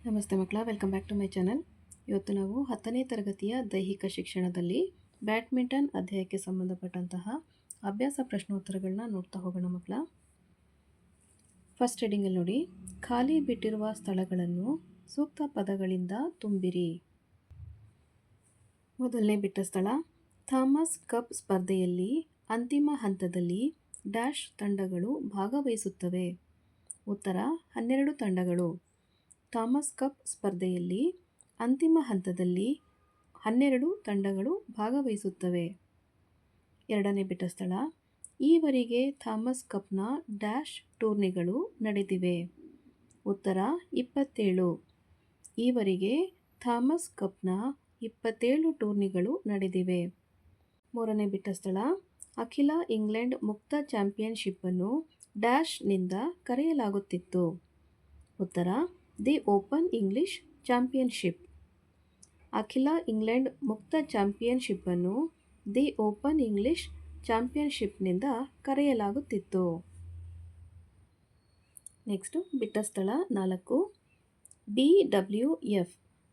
ನಮಸ್ತೆ ಮಕ್ಕಳ, welcome back to my channel. ಇವತ್ತು ನಾವು 10ನೇ ತರಗತಿಯ ದೈಹಿಕ ಶಿಕ್ಷಣದಲ್ಲಿ ಬ್ಯಾಡ್ಮಿಂಟನ್ ಅಧ್ಯಾಯಕ್ಕೆ ಸಂಬಂಧಪಟ್ಟಂತಹ ಅಭ್ಯಾಸ ಪ್ರಶ್ನೋತ್ತರಗಳನ್ನ ನೋಡ್ತಾ ಹೋಗೋಣ ಮಕ್ಕಳ. ಫಸ್ಟ್ ಹೆಡಿಂಗಲ್ಲಿ ನೋಡಿ, ಖಾಲಿ ಬಿಟ್ಟಿರುವ ಸ್ಥಳಗಳನ್ನು ಸೂಕ್ತ ಪದಗಳಿಂದ ತುಂಬಿರಿ. ಮೊದಲನೇ ಬಿಟ್ಟ ಸ್ಥಳ, ಥಾಮಸ್ ಕಪ್ ಸ್ಪರ್ಧೆಯಲ್ಲಿ ಅಂತಿಮ ಹಂತದಲ್ಲಿ ಡ್ಯಾಶ್ ತಂಡಗಳು ಭಾಗವಹಿಸುತ್ತವೆ. ಉತ್ತರ 12 ತಂಡಗಳು. ಥಾಮಸ್ ಕಪ್ ಸ್ಪರ್ಧೆಯಲ್ಲಿ ಅಂತಿಮ ಹಂತದಲ್ಲಿ 12 ತಂಡಗಳು ಭಾಗವಹಿಸುತ್ತವೆ. ಎರಡನೇ ಬಿಟ್ಟ ಸ್ಥಳ, ಈವರೆಗೆ ಥಾಮಸ್ ಕಪ್ನ ಡ್ಯಾಶ್ ಟೂರ್ನಿಗಳು ನಡೆದಿವೆ. ಉತ್ತರ 27. ಈವರೆಗೆ ಥಾಮಸ್ ಕಪ್ನ 27 ಟೂರ್ನಿಗಳು ನಡೆದಿವೆ. ಮೂರನೇ ಬಿಟ್ಟ ಸ್ಥಳ, ಅಖಿಲ ಇಂಗ್ಲೆಂಡ್ ಮುಕ್ತ ಚಾಂಪಿಯನ್ಶಿಪ್ಪನ್ನು ಡ್ಯಾಶ್ನಿಂದ ಕರೆಯಲಾಗುತ್ತಿತ್ತು. ಉತ್ತರ ದಿ ಓಪನ್ ಇಂಗ್ಲಿಷ್ ಚಾಂಪಿಯನ್ಶಿಪ್. ಅಖಿಲ ಇಂಗ್ಲೆಂಡ್ ಮುಕ್ತ ಚಾಂಪಿಯನ್ಶಿಪ್ಪನ್ನು ದಿ ಓಪನ್ ಇಂಗ್ಲಿಷ್ ಚಾಂಪಿಯನ್ಶಿಪ್ನಿಂದ ಕರೆಯಲಾಗುತ್ತಿತ್ತು. ನೆಕ್ಸ್ಟು ಬಿಟ್ಟ ಸ್ಥಳ 4, BWF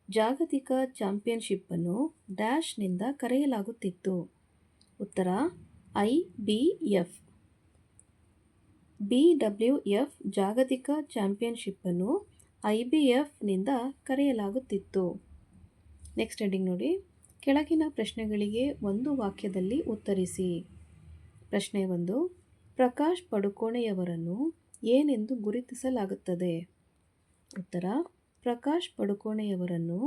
ಜಾಗತಿಕ ಚಾಂಪಿಯನ್ಶಿಪ್ಪನ್ನು ಡ್ಯಾಶ್ನಿಂದ ಕರೆಯಲಾಗುತ್ತಿತ್ತು. ಉತ್ತರ IBF. BWF ಜಾಗತಿಕ ಚಾಂಪಿಯನ್ಶಿಪ್ಪನ್ನು IBFನಿಂದ ಕರೆಯಲಾಗುತ್ತಿತ್ತು. ನೆಕ್ಸ್ಟ್ ಹೆಡಿಂಗ್ ನೋಡಿ, ಕೆಳಗಿನ ಪ್ರಶ್ನೆಗಳಿಗೆ ಒಂದು ವಾಕ್ಯದಲ್ಲಿ ಉತ್ತರಿಸಿ. ಪ್ರಶ್ನೆ 1, ಪ್ರಕಾಶ್ ಪಡುಕೋಣೆಯವರನ್ನು ಏನೆಂದು ಗುರುತಿಸಲಾಗುತ್ತದೆ? ಉತ್ತರ, ಪ್ರಕಾಶ್ ಪಡುಕೋಣೆಯವರನ್ನು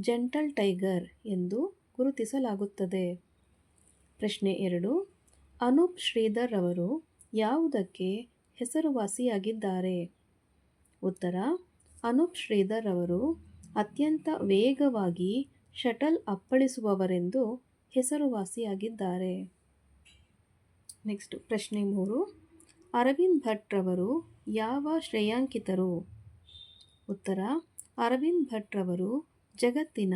ಜೆಂಟಲ್ ಟೈಗರ್ ಎಂದು ಗುರುತಿಸಲಾಗುತ್ತದೆ. ಪ್ರಶ್ನೆ 2, ಅನೂಪ್ ಶ್ರೀಧರ್ ಅವರು ಯಾವುದಕ್ಕೆ ಹೆಸರುವಾಸಿಯಾಗಿದ್ದಾರೆ? ಉತ್ತರ, ಅನೂಪ್ ಶ್ರೀಧರ್ ಅವರು ಅತ್ಯಂತ ವೇಗವಾಗಿ ಶಟಲ್ ಅಪ್ಪಳಿಸುವವರೆಂದು ಹೆಸರುವಾಸಿಯಾಗಿದ್ದಾರೆ. ನೆಕ್ಸ್ಟ್ ಪ್ರಶ್ನೆ 3, ಅರವಿಂದ್ ಭಟ್ ರವರು ಯಾವ ಶ್ರೇಯಾಂಕಿತರು? ಉತ್ತರ, ಅರವಿಂದ್ ಭಟ್ ರವರು ಜಗತ್ತಿನ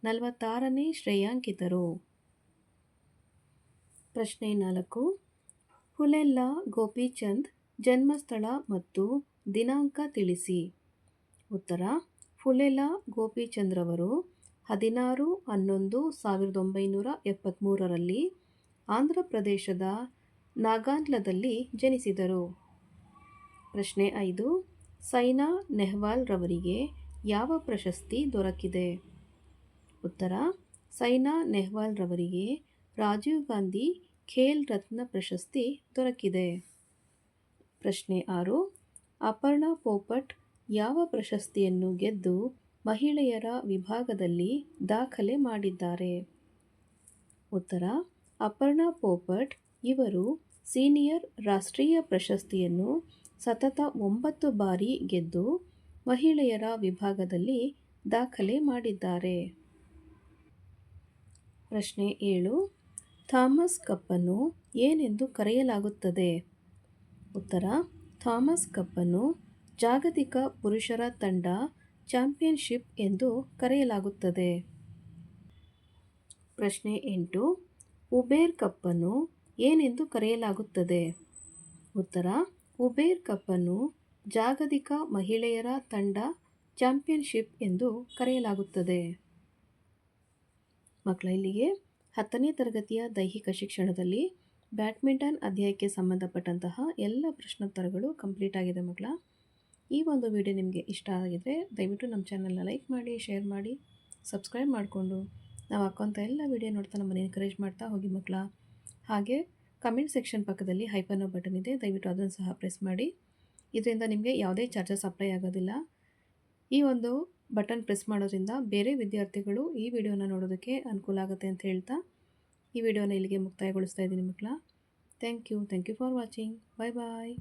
46ನೇ ಶ್ರೇಯಾಂಕಿತರು. ಪ್ರಶ್ನೆ 4, ಹುಲೆಲ್ಲಾ ಗೋಪಿಚಂದ್ ಜನ್ಮಸ್ಥಳ ಮತ್ತು ದಿನಾಂಕ ತಿಳಿಸಿ. ಉತ್ತರ, ಹುಲೆಲ್ಲಾ ಗೋಪಿಚಂದ್ ರವರು 16/11/1973 ಆಂಧ್ರ ಪ್ರದೇಶದ ನಾಗಾಲ್ಯಾಂಡ್ನಲ್ಲಿ ಜನಿಸಿದರು. ಪ್ರಶ್ನೆ 5, ಸೈನಾ ನೆಹ್ವಾಲ್ ರವರಿಗೆ ಯಾವ ಪ್ರಶಸ್ತಿ ದೊರಕಿದೆ? ಉತ್ತರ, ಸೈನಾ ನೆಹ್ವಾಲ್ ರವರಿಗೆ ರಾಜೀವ್ ಗಾಂಧಿ ಖೇಲ್ ರತ್ನ ಪ್ರಶಸ್ತಿ ದೊರಕಿದೆ. ಪ್ರಶ್ನೆ 6, ಅಪರ್ಣಾ ಪೋಪಟ್ ಯಾವ ಪ್ರಶಸ್ತಿಯನ್ನು ಗೆದ್ದು ಮಹಿಳೆಯರ ವಿಭಾಗದಲ್ಲಿ ದಾಖಲೆ ಮಾಡಿದ್ದಾರೆ? ಉತ್ತರ, ಅಪರ್ಣಾ ಪೋಪಟ್ ಇವರು ಸೀನಿಯರ್ ರಾಷ್ಟ್ರೀಯ ಪ್ರಶಸ್ತಿಯನ್ನು ಸತತ 9 ಬಾರಿ ಗೆದ್ದು ಮಹಿಳೆಯರ ವಿಭಾಗದಲ್ಲಿ ದಾಖಲೆ ಮಾಡಿದ್ದಾರೆ. ಪ್ರಶ್ನೆ 7, ಥಾಮಸ್ ಕಪ್ಪನ್ನು ಏನೆಂದು ಕರೆಯಲಾಗುತ್ತದೆ? ಉತ್ತರ, ಥಾಮಸ್ ಕಪ್ಪನ್ನು ಜಾಗತಿಕ ಪುರುಷರ ತಂಡ ಚಾಂಪಿಯನ್ಶಿಪ್ ಎಂದು ಕರೆಯಲಾಗುತ್ತದೆ. ಪ್ರಶ್ನೆ 8, ಉಬೇರ್ ಕಪ್ಪನ್ನು ಏನೆಂದು ಕರೆಯಲಾಗುತ್ತದೆ? ಉತ್ತರ, ಉಬೇರ್ ಕಪ್ಪನ್ನು ಜಾಗತಿಕ ಮಹಿಳೆಯರ ತಂಡ ಚಾಂಪಿಯನ್ಶಿಪ್ ಎಂದು ಕರೆಯಲಾಗುತ್ತದೆ. ಮಕ್ಕಳ, ಇಲ್ಲಿಗೆ 10ನೇ ತರಗತಿಯ ದೈಹಿಕ ಶಿಕ್ಷಣದಲ್ಲಿ ಬ್ಯಾಡ್ಮಿಂಟನ್ ಅಧ್ಯಾಯಕ್ಕೆ ಸಂಬಂಧಪಟ್ಟಂತಹ ಎಲ್ಲ ಪ್ರಶ್ನೋತ್ತರಗಳು ಕಂಪ್ಲೀಟ್ ಆಗಿದೆ ಮಕ್ಕಳ. ಈ ಒಂದು ವಿಡಿಯೋ ನಿಮಗೆ ಇಷ್ಟ ಆಗಿದರೆ ದಯವಿಟ್ಟು ನಮ್ಮ ಚಾನಲ್ನ ಲೈಕ್ ಮಾಡಿ, ಶೇರ್ ಮಾಡಿ, ಸಬ್ಸ್ಕ್ರೈಬ್ ಮಾಡಿಕೊಂಡು ನಾವು ಹಾಕೋಂಥ ಎಲ್ಲ ವಿಡಿಯೋ ನೋಡ್ತಾ ನಮ್ಮನ್ನು ಎನ್ಕರೇಜ್ ಮಾಡ್ತಾ ಹೋಗಿ ಮಕ್ಕಳ. ಹಾಗೆ ಕಮೆಂಟ್ ಸೆಕ್ಷನ್ ಪಕ್ಕದಲ್ಲಿ ಹೈಪರ್ ಅನ್ನೋ ಬಟನ್ ಇದೆ, ದಯವಿಟ್ಟು ಅದನ್ನು ಸಹ ಪ್ರೆಸ್ ಮಾಡಿ. ಇದರಿಂದ ನಿಮಗೆ ಯಾವುದೇ ಚಾರ್ಜಸ್ ಅಪ್ಲೈ ಆಗೋದಿಲ್ಲ. ಈ ಒಂದು ಬಟನ್ ಪ್ರೆಸ್ ಮಾಡೋದ್ರಿಂದ ಬೇರೆ ವಿದ್ಯಾರ್ಥಿಗಳು ಈ ವಿಡಿಯೋನ ನೋಡೋದಕ್ಕೆ ಅನುಕೂಲ ಆಗುತ್ತೆ ಅಂತ ಹೇಳ್ತಾ ಈ ವಿಡಿಯೋನ ಇಲ್ಲಿಗೆ ಮುಕ್ತಾಯಗೊಳಿಸ್ತಾ ಇದ್ದೀನಿ ಮಕ್ಕಳ. Thank you for watching. Bye bye.